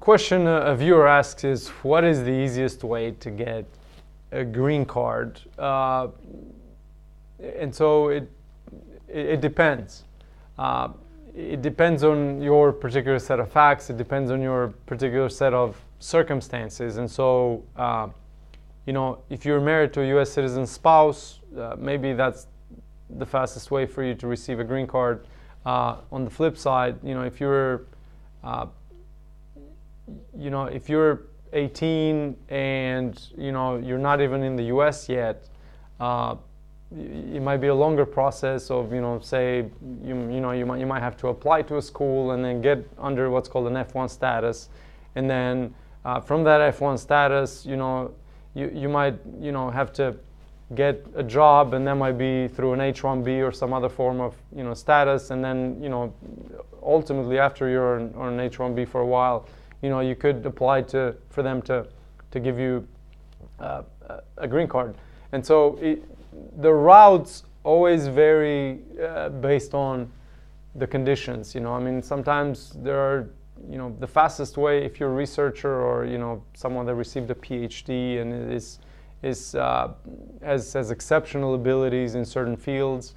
Question a viewer asks is, what is the easiest way to get a green card? And so it depends. It depends on your particular set of facts. It depends on your particular set of circumstances. And so, if you're married to a U.S. citizen spouse, maybe that's the fastest way for you to receive a green card. On the flip side, if you're 18 and you're not even in the U.S. yet, it might be a longer process of say you might have to apply to a school and then get under what's called an F1 status, and then from that F1 status, you might have to get a job, and that might be through an H1B or some other form of status, and then ultimately after you're on an H1B for a while, you could apply for them to give you a green card. And so the routes always vary based on the conditions. Sometimes there are, the fastest way, if you're a researcher or someone that received a PhD and has exceptional abilities in certain fields,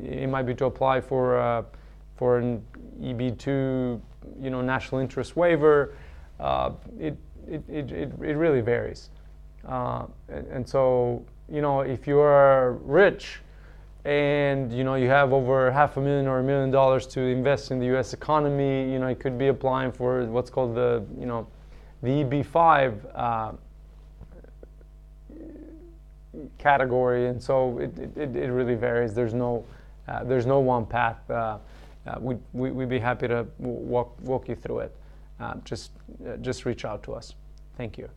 it might be to apply for an EB2, national interest waiver. It really varies, and so if you are rich and you have over $500,000 or $1 million to invest in the U.S. economy, you could be applying for what's called the EB5 category, and so it really varies. There's no one path. We'd be happy to walk you through it. Just reach out to us. Thank you.